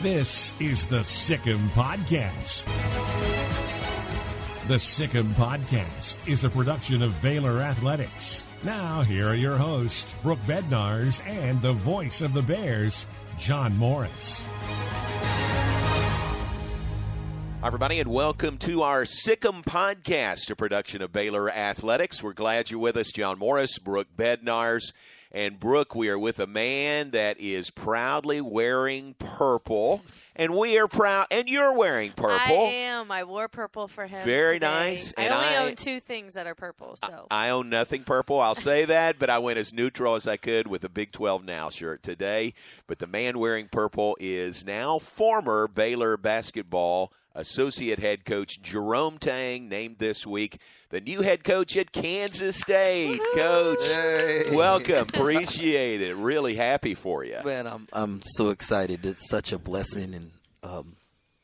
This is the Sic Em Podcast. The Sic Em Podcast is a production of Baylor Athletics. Now, here are your hosts, Brooke Bednarz and the voice of the Bears, John Morris. Hi, everybody, and welcome to our Sic Em Podcast, a production of Baylor Athletics. We're glad you're with us. John Morris, Brooke Bednarz. And, Brooke, we are with a man that is proudly wearing purple. And we are proud, and you're wearing purple. I am. I wore purple for him Very today. nice. I And only I own two things that are purple. So I own nothing purple, I'll say that, but I went as neutral as I could with a Big 12 Now shirt today. But the man wearing purple is now former Baylor basketball associate head coach Jerome Tang, named this week the new head coach at Kansas State. Woo-hoo! Coach, Hey. welcome. Appreciate it. Really happy for you. Man, I'm so excited. It's such a blessing, and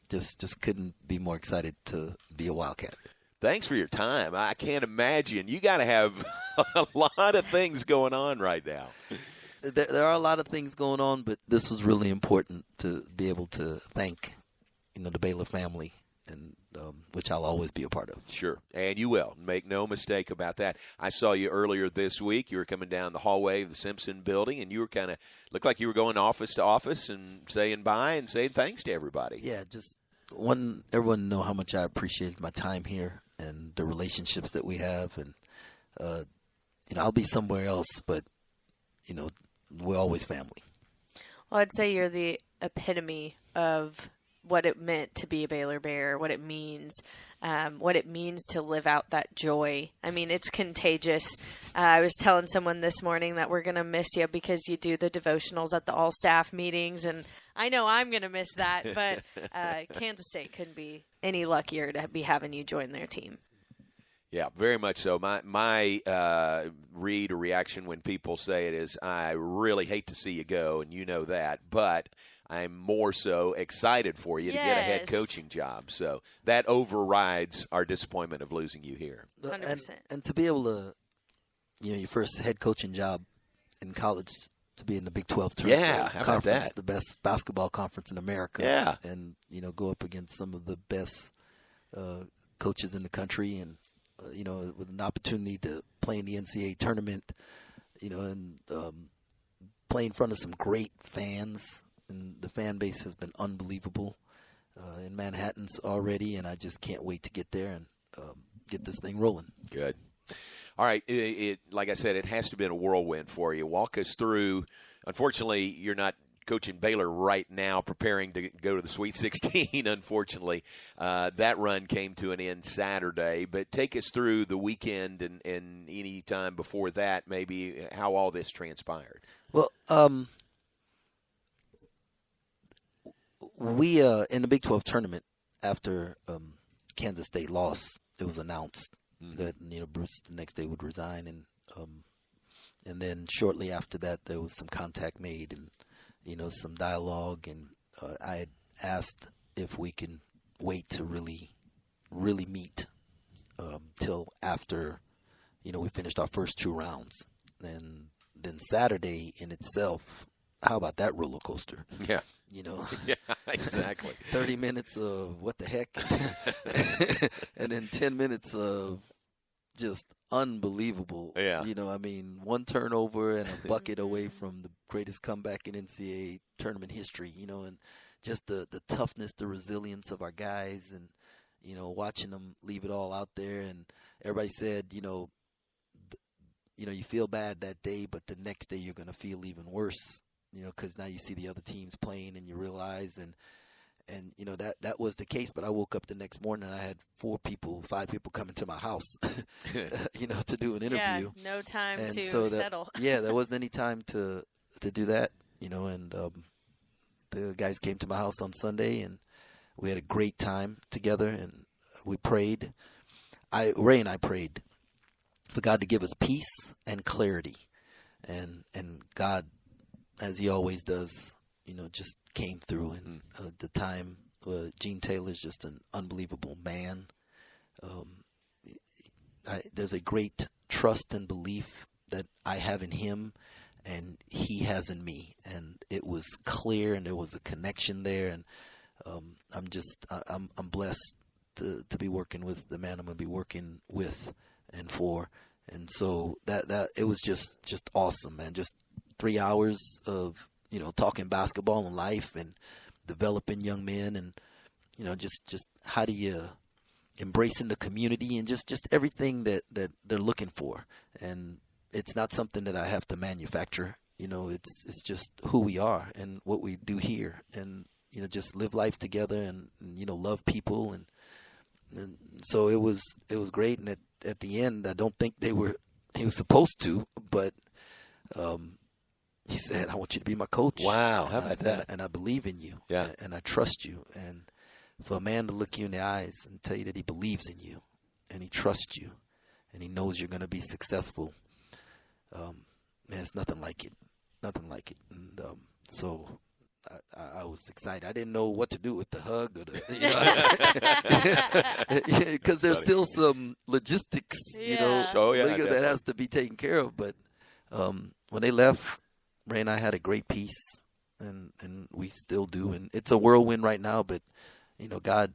just couldn't be more excited to be a Wildcat. Thanks for your time. I can't imagine. You got to have a lot of things going on right now. There are a lot of things going on, but this was really important to be able to thank, the Baylor family, and which I'll always be a part of. Sure, and you will. Make no mistake about that. I saw you earlier this week. You were coming down the hallway of the Simpson building, and you were looked like you were going office to office and saying bye and saying thanks to everybody. Yeah, just want everyone to know how much I appreciate my time here and the relationships that we have. And, I'll be somewhere else, but, we're always family. well, I'd say you're the epitome of what it meant to be a Baylor Bear, what it means to live out that joy. I mean, it's contagious. I was telling someone this morning that we're going to miss you because you do the devotionals at the all-staff meetings, and I know I'm going to miss that, but Kansas State couldn't be any luckier to be having you join their team. Yeah, very much so. My read or reaction when people say it is, I really hate to see you go, and you know that, but I'm more so excited for you to get a head Yes. coaching job. So that overrides our disappointment of losing you here. 100%. And to be able to, your first head coaching job in college, to be in the Big 12 tournament Yeah, how about conference, that? the best basketball conference in America. Yeah. And, go up against some of the best coaches in the country, and, with an opportunity to play in the NCAA tournament, and play in front of some great fans. And the fan base has been unbelievable in Manhattan's already, and I just can't wait to get there and get this thing rolling. Good. All right. It like I said, it has to have been a whirlwind for you. Walk us through. Unfortunately, you're not coaching Baylor right now, preparing to go to the Sweet 16, unfortunately. That run came to an end Saturday. But take us through the weekend and any time before that, maybe how all this transpired. Well, we in the Big 12 tournament, after Kansas State lost, it was announced that Bruce the next day would resign, and then shortly after that there was some contact made and some dialogue, and I had asked if we can wait to really meet till after we finished our first two rounds, and then Saturday in itself. How about that roller coaster? Yeah. Yeah, exactly. 30 minutes of what the heck, and then 10 minutes of just unbelievable. Yeah. One turnover and a bucket away from the greatest comeback in NCAA tournament history, and just the toughness, the resilience of our guys, and, watching them leave it all out there. And everybody said, you feel bad that day, but the next day you're going to feel even worse. Because now you see the other teams playing and you realize, and that was the case. But I woke up the next morning and I had 5 people coming to my house, to do an interview. Yeah, no time and to so settle. Yeah, there wasn't any time to do that, and the guys came to my house on Sunday and we had a great time together, and we prayed. Ray and I prayed for God to give us peace and clarity, and God, as he always does, just came through. And the time, Gene Taylor's just an unbelievable man. There's a great trust and belief that I have in him, and he has in me. And it was clear, and there was a connection there. And I'm blessed to be working with the man I'm going to be working with and for. And so that it was just awesome, man. Just 3 hours of, talking basketball and life and developing young men, and, just how do you embracing the community and just everything that they're looking for. And it's not something that I have to manufacture. It's just who we are and what we do here, and, just live life together and love people. And so it was great. And at the end, I don't think he was supposed to, but he said, "I want you to be my coach." Wow, how about that? And I believe in you. Yeah. And I trust you. And for a man to look you in the eyes and tell you that he believes in you and he trusts you and he knows you're going to be successful, man, it's nothing like it. Nothing like it. And so I was excited. I didn't know what to do with the hug or because there's still some logistics, that has to be taken care of. But when they left, Ray and I had a great peace, and we still do. And it's a whirlwind right now, but God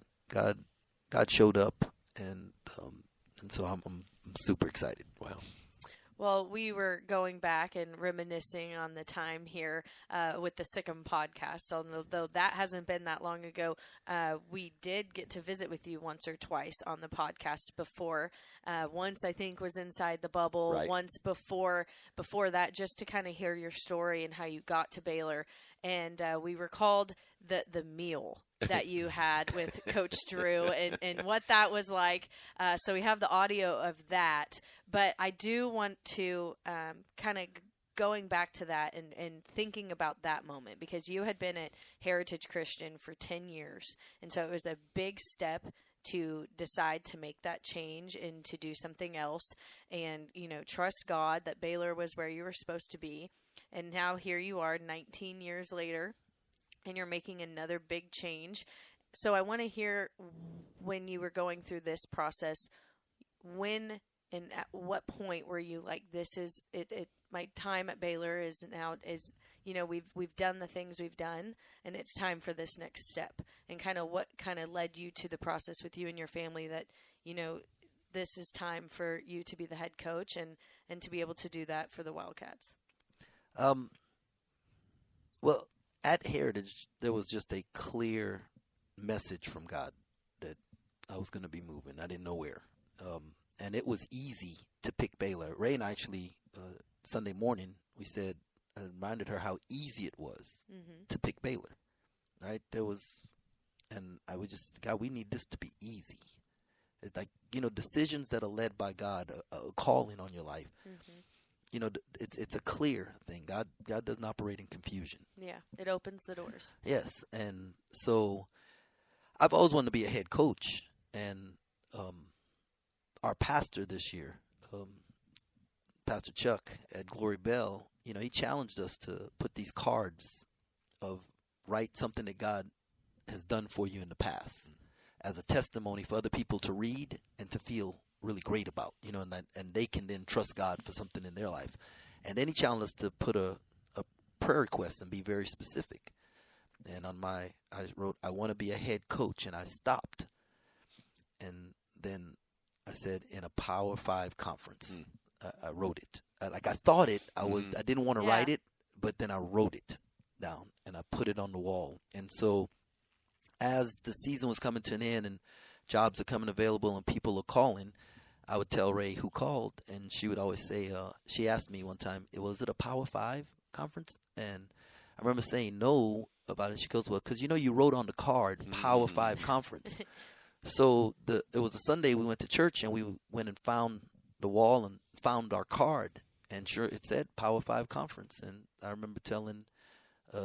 showed up, and so I'm super excited. Wow. Well, we were going back and reminiscing on the time here with the Sic Em Podcast. Although that hasn't been that long ago, we did get to visit with you once or twice on the podcast before. Once, I think, was inside the bubble. Right. Once before that, just to kind of hear your story and how you got to Baylor. And we recalled the meal that you had with Coach Drew and what that was like. So we have the audio of that. But I do want to kind of going back to that and thinking about that moment, because you had been at Heritage Christian for 10 years. And so it was a big step to decide to make that change and to do something else and, trust God that Baylor was where you were supposed to be. And now here you are 19 years later, and you're making another big change. So I want to hear, when you were going through this process, when and at what point were you like, this is it my time at Baylor is now, we've done the things we've done, and it's time for this next step. And kind of what kind of led you to the process with you and your family that, this is time for you to be the head coach and to be able to do that for the Wildcats? Well, at Heritage, there was just a clear message from God that I was going to be moving. I didn't know where. And it was easy to pick Baylor. Ray and I actually, Sunday morning, I reminded her how easy it was to pick Baylor. Right? And I was just, God, we need this to be easy. It's like, decisions that are led by God, a calling on your life. Mm-hmm. It's a clear thing. God doesn't operate in confusion. Yeah, it opens the doors. Yes, and so I've always wanted to be a head coach, and our pastor this year, Pastor Chuck at Glory Bell, he challenged us to put these cards of write something that God has done for you in the past as a testimony for other people to read and to feel really great about, and they can then trust God for something in their life. And then he challenged us to put a prayer request and be very specific. And I wrote, I want to be a head coach, and I stopped. And then I said, in a Power 5 conference. I wrote it. I thought it. I didn't want to write it, but then I wrote it down and I put it on the wall. And so as the season was coming to an end and jobs are coming available and people are calling, I would tell Ray who called, and she would always say, she asked me one time, was it a Power 5 conference? And I remember saying no about it. She goes, well, because you wrote on the card, Power 5 conference. So it was a Sunday we went to church, and we went and found the wall and found our card, and sure, it said Power 5 conference. And I remember telling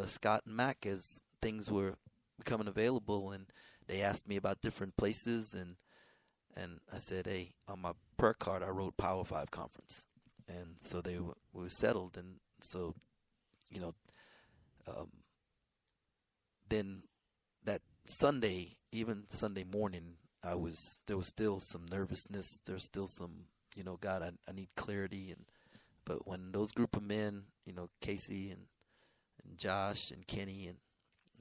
Scott and Mac as things were becoming available, and they asked me about different places, and I said, hey, on my prayer card, I wrote Power 5 conference. And so they were settled. And so, then that Sunday, even Sunday morning, there was still some nervousness. There's still some, God, I need clarity. But when those group of men, Casey and Josh and Kenny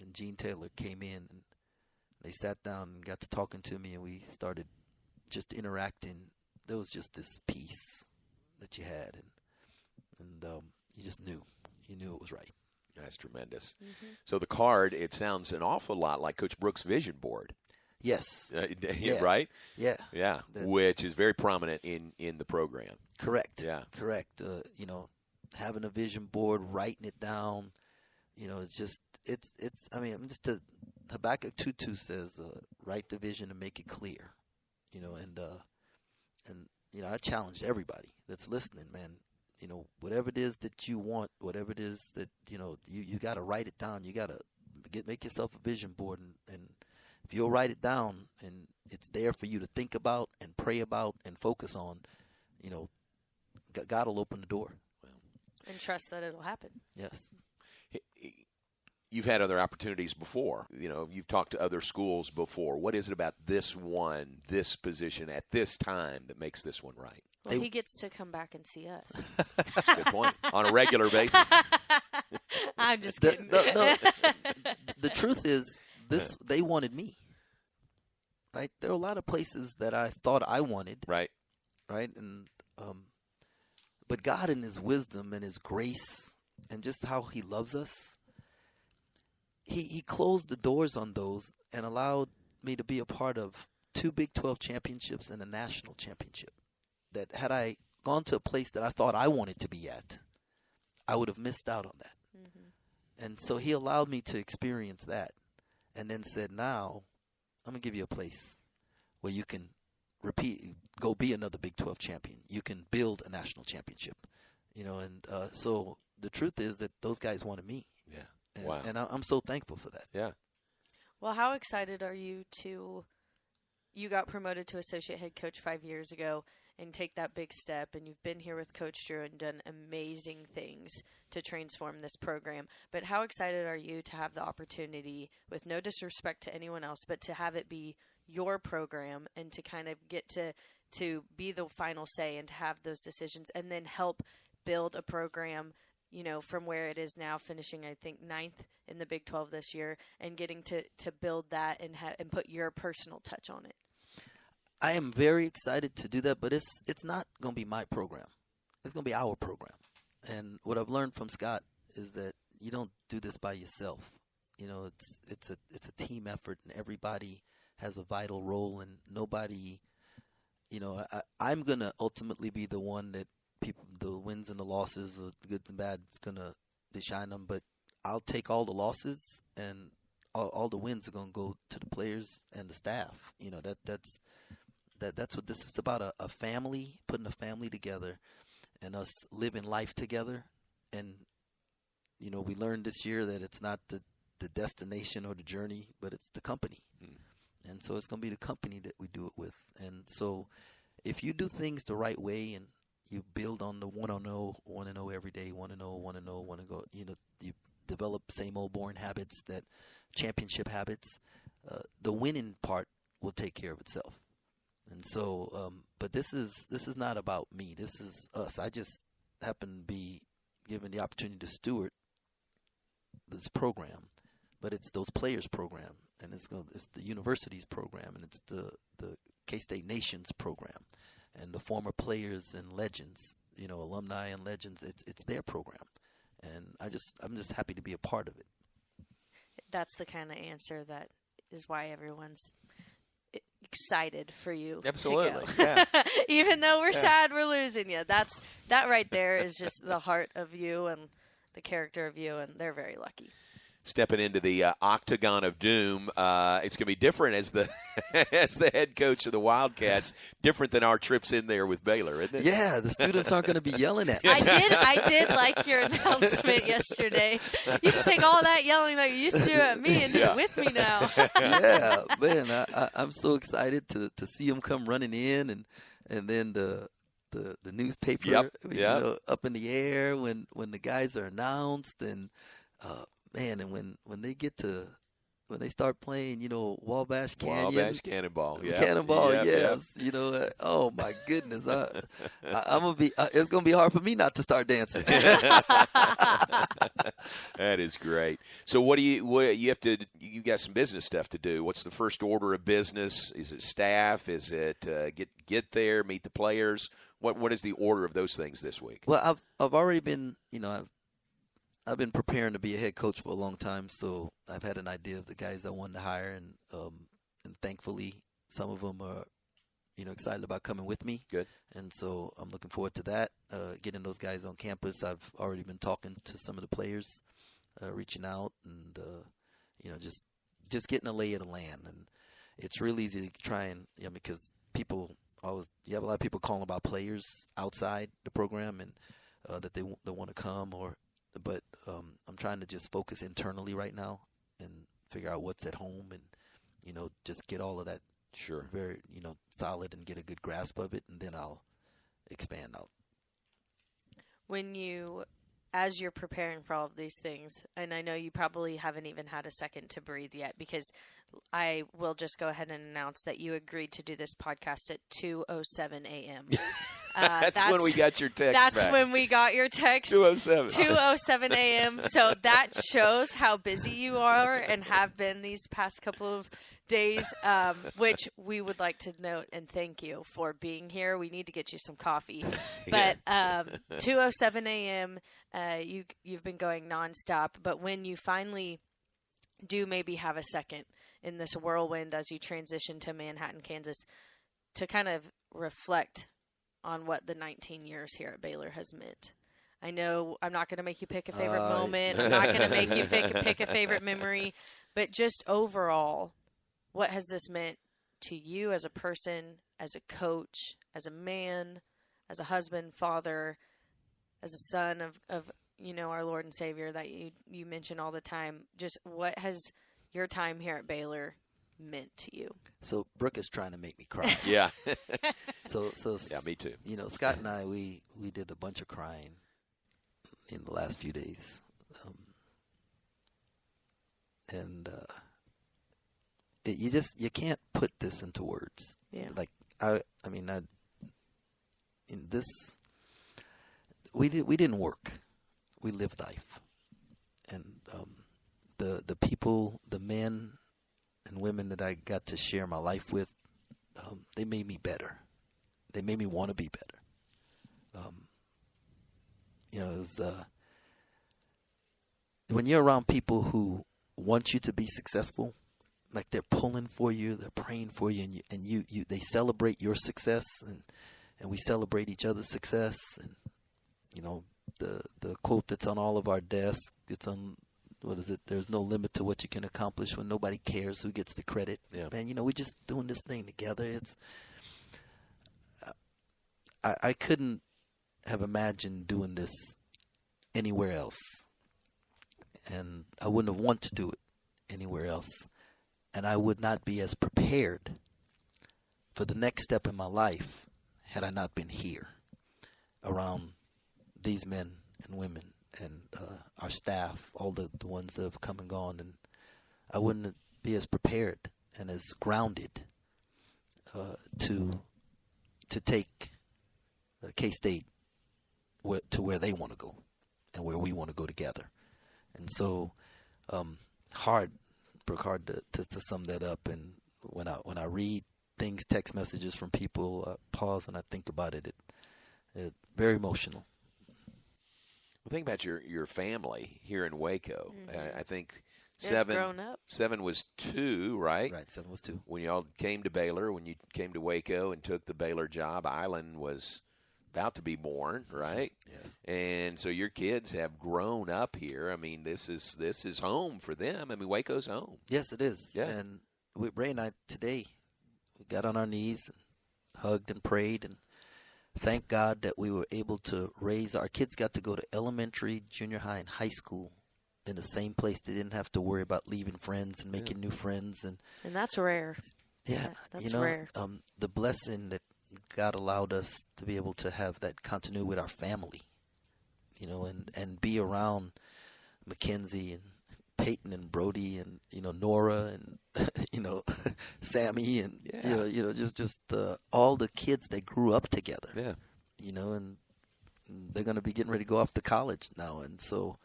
and Gene Taylor came in, and they sat down and got to talking to me, and we started just interacting. There was just this peace that you had, and you just knew. You knew it was right. That's tremendous. Mm-hmm. So the card, it sounds an awful lot like Coach Brooks' vision board. Yes. Yeah. Right? Yeah. Yeah, which is very prominent in the program. Correct. Yeah. Correct. Having a vision board, writing it down, it's just Habakkuk 2:2 says, write the vision and make it clear, and I challenge everybody that's listening, man. Whatever it is that you want, whatever it is that, you got to write it down. You got to make yourself a vision board. And if you'll write it down and it's there for you to think about and pray about and focus on, God will open the door. And trust that it'll happen. Yes. You've had other opportunities before. You've talked to other schools before. What is it about this position at this time that makes this one right? Well, he gets to come back and see us. That's a good point. On a regular basis. I'm just kidding. The truth is, they wanted me. Right? There are a lot of places that I thought I wanted. Right. Right? And but God in His wisdom and His grace and just how He loves us, He closed the doors on those and allowed me to be a part of 2 Big 12 championships and a national championship. That had I gone to a place that I thought I wanted to be at, I would have missed out on that. Mm-hmm. And so He allowed me to experience that and then said, now I'm going to give you a place where you can go be another Big 12 champion. You can build a national championship, so the truth is that those guys wanted me. Yeah. And, wow. And I'm so thankful for that. Yeah. Well, how excited are you you got promoted to associate head coach 5 years ago and take that big step, and you've been here with Coach Drew and done amazing things to transform this program. But how excited are you to have the opportunity, with no disrespect to anyone else, but to have it be your program and to kind of get to be the final say and to have those decisions and then help build a program, from where it is now, finishing, I think, 9th in the Big 12 this year, and getting to build that and put your personal touch on it? I am very excited to do that, but it's not going to be my program. It's going to be our program. And what I've learned from Scott is that you don't do this by yourself. It's a team effort, and everybody has a vital role, and nobody, I'm going to ultimately be the one that the wins and the losses, the good and bad, is going to shine them, but I'll take all the losses, and all the wins are going to go to the players and the staff. That's what this is about, a family, putting a family together and us living life together. And, we learned this year that it's not the destination or the journey, but it's the company. And so it's going to be the company that we do it with. And so if you do things the right way and you build on the want to know every day, want to go, you develop same old boring habits, that championship habits, the winning part will take care of itself. And so, but this is not about me. This is us. I just happen to be given the opportunity to steward this program, but it's those players' program, and it's the university's program, and it's the K-State Nations program, and the former players and legends, alumni and legends. It's their program, and I'm just happy to be a part of it. That's the kind of answer that is why everyone's excited for you. Absolutely. To go. Yeah. Even though we're sad we're losing you. That right there is just the heart of you and the character of you, and they're very lucky. Stepping into the octagon of doom, it's going to be different as the as the head coach of the Wildcats. Different than our trips in there with Baylor, isn't it? Yeah, the students aren't going to be yelling at me. I did like your announcement yesterday. You can take all that yelling that you used to do at me and do it with me now. Yeah, man, I'm so excited to see them come running in, and then the newspaper, up in the air when the guys are announced, and man, and when when they start playing, Wabash Canyon. Wabash Cannonball. Yeah. Cannonball, Yep, yes. yep. Oh my goodness. I'm going to be, it's going to be hard for me not to start dancing. That is great. So you got some business stuff to do. What's the first order of business? Is it staff? Is it get there, meet the players? What is the order of those things this week? Well, I've already been, I've been preparing to be a head coach for a long time, so I've had an idea of the guys I wanted to hire, and thankfully some of them are, excited about coming with me. Good. And so I'm looking forward to that, getting those guys on campus. I've already been talking to some of the players, reaching out, and just getting a lay of the land. And it's really easy to try and because you have a lot of people calling about players outside the program and that they want to come but I'm trying to just focus internally right now and figure out what's at home and just get all of that very solid and get a good grasp of it, and then I'll expand out. As you're preparing for all of these things, and I know you probably haven't even had a second to breathe yet, because I will just go ahead and announce that you agreed to do this podcast at 2:07 a.m. That's when we got your text That's back. when we got your text. 2:07. 2:07 a.m. So that shows how busy you are and have been these past couple of days, which we would like to note and thank you for being here. We need to get you some coffee. But 2:07 a.m., you've been going nonstop. But when you finally do maybe have a second in this whirlwind as you transition to Manhattan, Kansas, to kind of reflect on what the 19 years here at Baylor has meant. I know I'm not going to make you pick a favorite moment. I'm not going to make you pick a favorite memory. But just overall, what has this meant to you as a person, as a coach, as a man, as a husband, father, as a son of our Lord and Savior that you mention all the time? Just what has your time here at Baylor meant to you? So Brooke is trying to make me cry. Yeah. So yeah, me too. Scott and I, we did a bunch of crying in the last few days, you can't put this into words. Yeah. Like we didn't work, we lived life, and the people, the men and women that I got to share my life with, they made me better. They made me want to be better. It was, when you're around people who want you to be successful, like they're pulling for you, they're praying for you, and you they celebrate your success, and we celebrate each other's success. And the quote that's on all of our desks, it's on, what is it? There's no limit to what you can accomplish when nobody cares who gets the credit. Yeah. Man, we're just doing this thing together. It's I couldn't have imagined doing this anywhere else, and I wouldn't have wanted to do it anywhere else, and I would not be as prepared for the next step in my life had I not been here around these men and women and our staff, all the ones that have come and gone, and I wouldn't be as prepared and as grounded to take K-State to where they want to go and where we want to go together. And so hard to sum that up. And when I read things, text messages from people, I pause and I think about it. It's very emotional. Well, think about your family here in Waco. Mm-hmm. I think They've grown up. 7 was 2, right? Right, 7 was 2. When y'all came to Baylor, when you came to Waco and took the Baylor job, Island was about to be born, right? Yes. And so your kids have grown up here. I mean, this is home for them. I mean, Waco's home. Yes, it is. Yeah. And Ray and I today, we got on our knees and hugged and prayed, and thank God that we were able to raise our kids. Got to go to elementary, junior high, and high school in the same place. They didn't have to worry about leaving friends and making new friends. And that's rare. Yeah, that's rare. The blessing that God allowed us to be able to have that continuity with our family, and be around Mackenzie and Peyton and Brody and, Nora and, Sammy and, just all the kids that grew up together. Yeah. And they're going to be getting ready to go off to college now. And so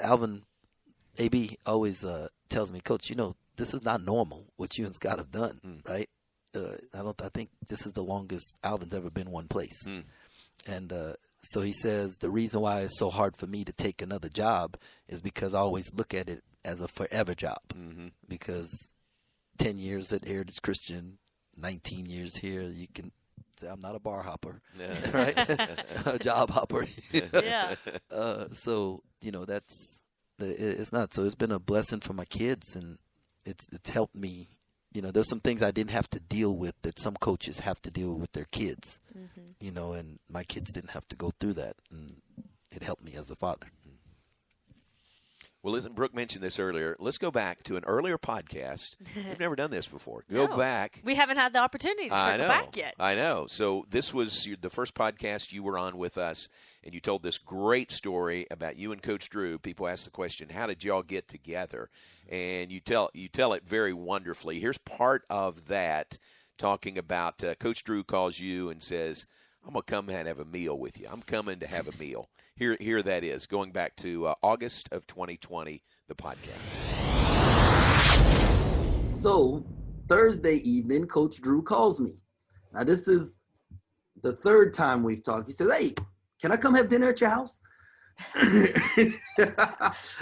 Alvin, AB always tells me, Coach, this is not normal what you and Scott have done, right? I think this is the longest Alvin's ever been one place. And so he says the reason why it's so hard for me to take another job is because I always look at it as a forever job. Because 10 years at Heritage Christian, 19 years here, you can say I'm not a bar hopper, right? A job hopper. Yeah. So, it's not. So it's been a blessing for my kids, and it's helped me. There's some things I didn't have to deal with that some coaches have to deal with their kids, and my kids didn't have to go through that, and it helped me as a father. Well, listen, Brooke mentioned this earlier. Let's go back to an earlier podcast. We've never done this before. Go back. We haven't had the opportunity to circle back yet. I know. So this was the first podcast you were on with us, and you told this great story about you and Coach Drew. People ask the question, how did y'all get together? And you tell it very wonderfully. Here's part of that, talking about Coach Drew calls you and says, I'm going to come and have a meal with you. I'm coming to have a meal. Here that is, going back to August of 2020, the podcast. So Thursday evening, Coach Drew calls me. Now, this is the third time we've talked. He says, hey, can I come have dinner at your house? And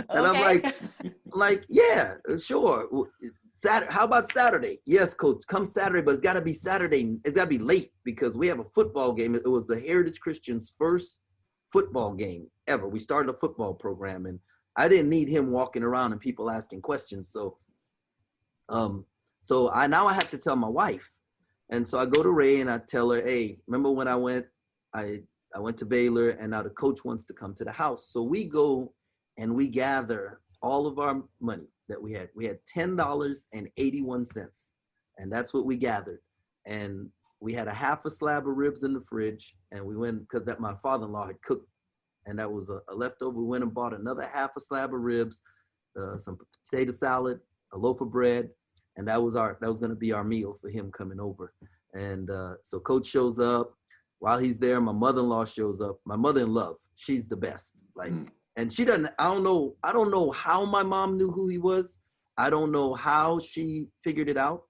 I'm like, yeah, sure. How about Saturday? Yes, Coach, come Saturday, but it's got to be Saturday. It's got to be late because we have a football game. It was the Heritage Christian's first football game ever. We started a football program, and I didn't need him walking around and people asking questions. So I have to tell my wife. And so I go to Ray and I tell her, hey, remember when I went to Baylor, and now the coach wants to come to the house. So we go and we gather all of our money that we had. We had $10.81, and that's what we gathered. And we had a half a slab of ribs in the fridge, and we went, because that my father-in-law had cooked, and that was a leftover. We went and bought another half a slab of ribs, some potato salad, a loaf of bread, and that was going to be our meal for him coming over. And so Coach shows up. While he's there, my mother-in-law shows up. My mother-in-law, she's the best. And she doesn't. I don't know how my mom knew who he was. I don't know how she figured it out.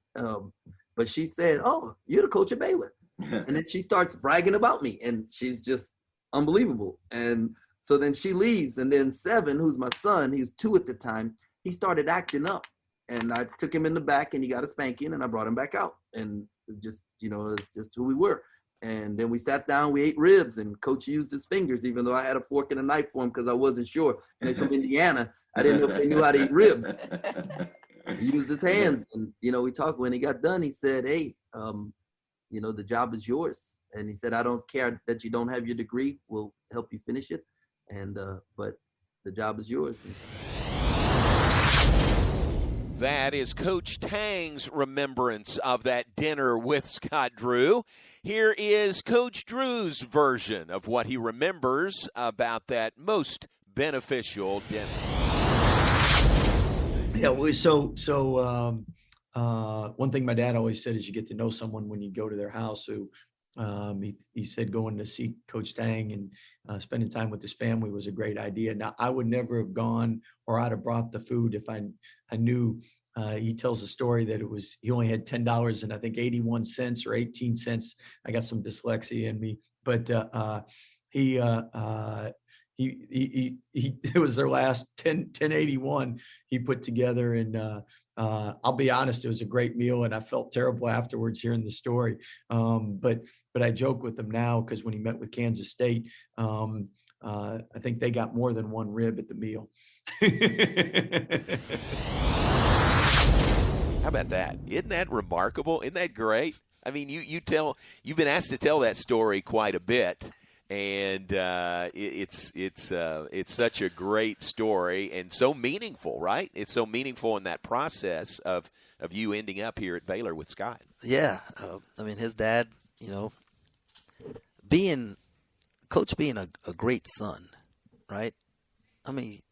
But she said, oh, you're the coach at Baylor. And then she starts bragging about me, and she's just unbelievable. And so then she leaves, and then Seven, who's my son, he was 2 at the time, he started acting up. And I took him in the back, and he got a spanking, and I brought him back out. And just who we were. And then we sat down, we ate ribs, and Coach used his fingers, even though I had a fork and a knife for him because I wasn't sure. And he's from Indiana. I didn't know if they knew how to eat ribs. He used his hands, and we talked. When he got done, he said, hey, the job is yours. And he said, I don't care that you don't have your degree. We'll help you finish it. And but the job is yours. That is Coach Tang's remembrance of that dinner with Scott Drew. Here is Coach Drew's version of what he remembers about that most beneficial dinner. Yeah, one thing my dad always said is you get to know someone when you go to their house. Who he said going to see Coach Tang and spending time with his family was a great idea. Now, I would never have gone, or I'd have brought the food if I knew. He tells a story that he only had $10 and I think 81 cents or 18 cents. I got some dyslexia in me, but it was their last 1081 he put together. And I'll be honest, it was a great meal, and I felt terrible afterwards hearing the story. But I joke with him now, because when he met with Kansas State, I think they got more than one rib at the meal. How about that? Isn't that remarkable? Isn't that great? I mean, you've been asked to tell that story quite a bit, and it's such a great story and so meaningful, right? It's so meaningful in that process of you ending up here at Baylor with Scott. Yeah, his dad, being a great son, right?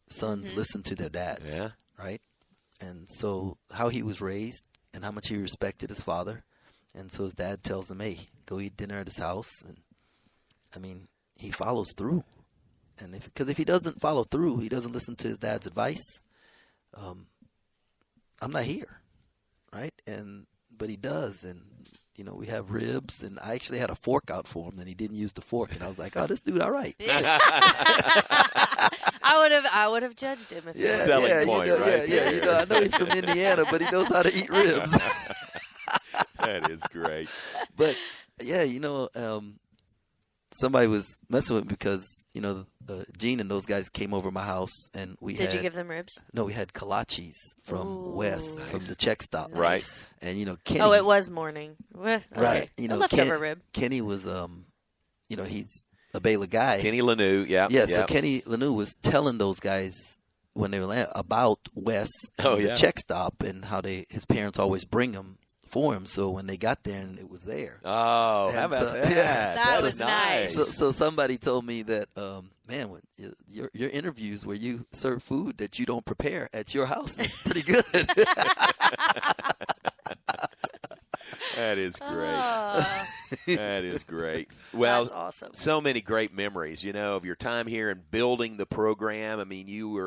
sons listen to their dads. Yeah. Right? And so how he was raised and how much he respected his father. And so his dad tells him, hey, go eat dinner at his house. And, I mean, he follows through. And because if he doesn't follow through, he doesn't listen to his dad's advice, I'm not here, right? But he does, and you know, we have ribs, and I actually had a fork out for him, and he didn't use the fork, and I was like, oh, this dude, all right. I would have judged him. Selling point, right? Yeah, you know, I know he's from Indiana, but he knows how to eat ribs. That is great. But yeah, you know, somebody was messing with me because, you know, Gene and those guys came over my house, and Did you give them ribs? No, we had kolaches from Wes, from the check stop. Nice. Right. And, you know, Kenny. Oh, it was morning. Okay. Right. You know, a leftover rib. Kenny was, you know, he's a Baylor guy. It's Kenny Lanou, Yeah, so Kenny Lanou was telling those guys when they were about Wes and the check stop and how his parents always bring him for him. So when they got there, and it was there. Oh, and how about so, that? Yeah, that was nice. So somebody told me that, man, when your interviews where you serve food that you don't prepare at your house is pretty good. That is great. Oh, That is great. Well, that's awesome. so many great memories, you know, of your time here and building the program. I mean, you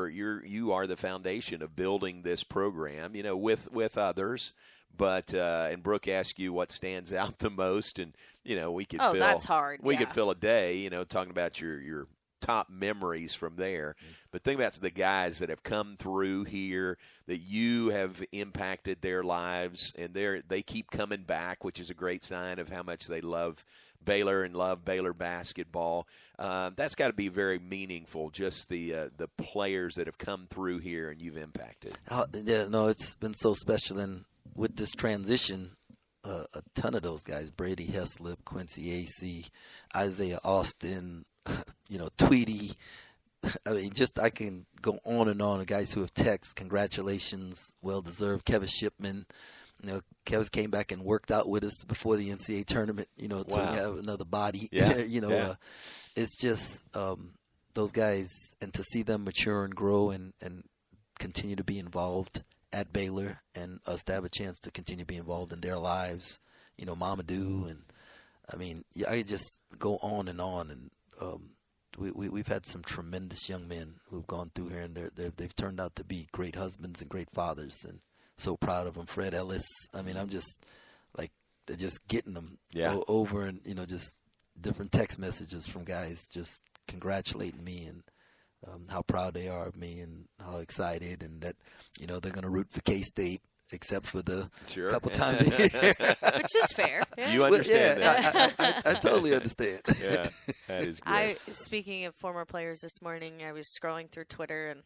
are the foundation of building this program, you know, with others. But and Brooke asked you what stands out the most, and you know, we could Oh, that's hard. We could fill a day, you know, talking about your top memories from there. But think about the guys that have come through here that you have impacted their lives, and they keep coming back, which is a great sign of how much they love Baylor and love Baylor basketball. That's got to be very meaningful, just the players that have come through here and you've impacted. Yeah, no, it's been so special. And with this transition, a ton of those guys, Brady Heslip, Quincy AC, Isaiah Austin, you know, Tweety. I mean, I can go on and on. The guys who have texted, congratulations, well-deserved. Kevin Shipman. You know, Kevin came back and worked out with us before the NCAA tournament, you know, so we have another body. Yeah. You know, it's just those guys, and to see them mature and grow and continue to be involved at Baylor, and us to have a chance to continue to be involved in their lives, you know, Mamadou, and I mean, I just go on, and we've had some tremendous young men who've gone through here, and they've turned out to be great husbands and great fathers, and so proud of them. Fred Ellis, I mean, I'm just like, they're just getting them over, and you know, just different text messages from guys just congratulating me and how proud they are of me and how excited, and that, you know, they're going to root for K-State except for the couple times a year. Which is fair. Yeah. You understand that. I totally understand. Yeah, that is great. Speaking of former players, this morning I was scrolling through Twitter, and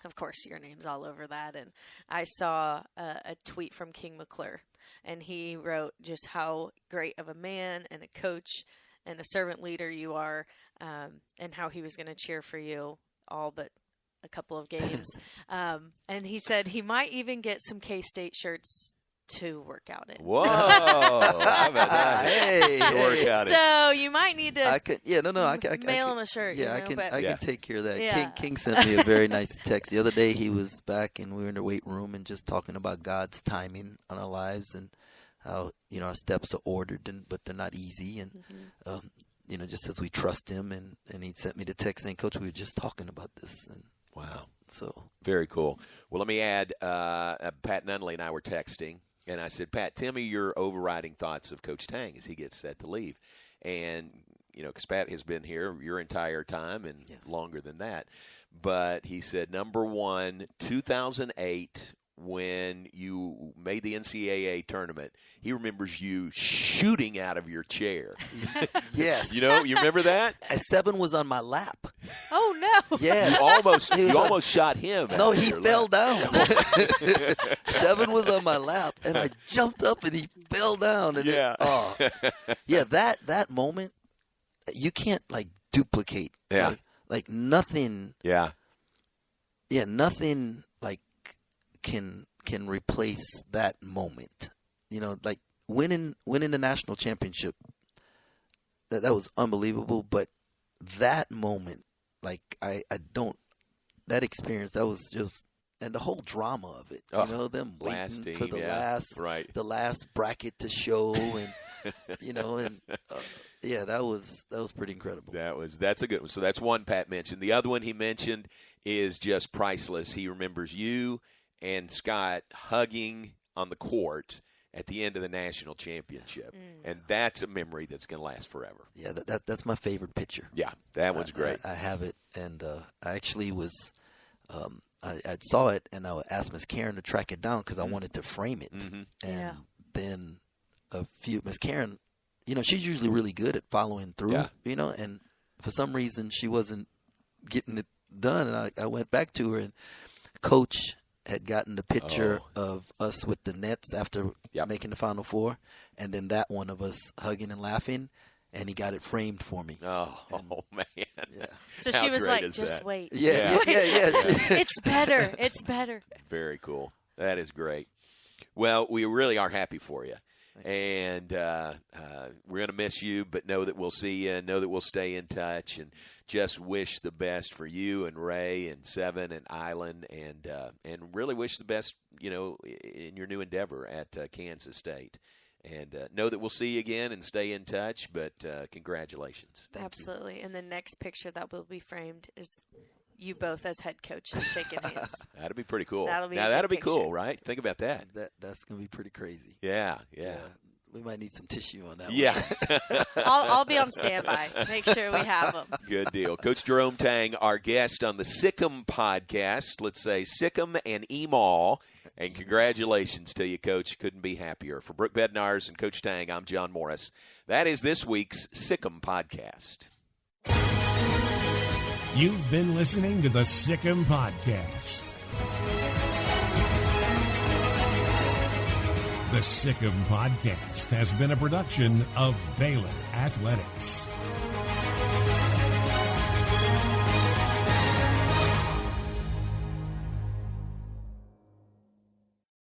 of course your name's all over that, and I saw a tweet from King McClure, and he wrote just how great of a man and a coach and a servant leader you are, and how he was going to cheer for you all but a couple of games. And he said he might even get some K-State shirts to work out in. Whoa! How about that? Hey, work out in. So you might need to I can mail him a shirt. Yeah, you know, I can take care of that. Yeah. King sent me a very nice text the other day. He was back, and we were in the weight room and just talking about God's timing on our lives, and how, you know, our steps are ordered, but they're not easy, and you know, just as we trust Him, and he sent me the text saying, "Coach, we were just talking about this." And wow, so very cool. Well, let me add, Pat Nunley and I were texting, and I said, Pat, tell me your overriding thoughts of Coach Tang as he gets set to leave. And, you know, because Pat has been here your entire time and longer than that. But he said, number one, 2008, when you made the NCAA tournament, he remembers you shooting out of your chair. Yes. You know, you remember that? And 7 was on my lap. Oh, no. Yeah. You almost shot him. No, he fell down. 7 was on my lap, and I jumped up, and he fell down. And that moment, you can't, like, duplicate. Yeah. Like nothing. Yeah. Yeah, nothing, like, can replace that moment. You know, like winning the national championship, that was unbelievable. But that moment, like I don't that experience, that was just, and the whole drama of it, them waiting for the last bracket to show, and that was pretty incredible. That's a good one. So that's one Pat mentioned. The other one he mentioned is just priceless. He remembers you and Scott hugging on the court at the end of the national championship, and that's a memory that's going to last forever. Yeah, that's my favorite picture. Yeah, that one's great. I have it, and I actually was. I saw it, and I asked Miss Karen to track it down because I wanted to frame it. Mm-hmm. And then Miss Karen, she's usually really good at following through, and for some reason she wasn't getting it done. And I went back to her, and Coach had gotten the picture of us with the Nets after making the Final Four, and then that one of us hugging and laughing. And he got it framed for me. Oh man! Yeah. So she was like, "Just wait." Yeah. It's better. It's better. Very cool. That is great. Well, we really are happy for you, and we're going to miss you. But know that we'll see you, and know that we'll stay in touch, and just wish the best for you and Ray and Seven and Island, and really wish the best, in your new endeavor at Kansas State. And know that we'll see you again and stay in touch, but congratulations. Absolutely. And the next picture that will be framed is you both as head coaches shaking hands. That'll be pretty cool. That'll be cool, right? Think about that. That's going to be pretty crazy. Yeah. We might need some tissue on that one. Yeah. I'll be on standby. Make sure we have them. Good deal. Coach Jerome Tang, our guest on the Sic Em Podcast. Let's say Sic Em and Emal. And congratulations to you, Coach. Couldn't be happier. For Brooke Bednarz and Coach Tang, I'm John Morris. That is this week's Sic Em Podcast. You've been listening to the Sic Em Podcast. The Sic Em Podcast has been a production of Baylor Athletics.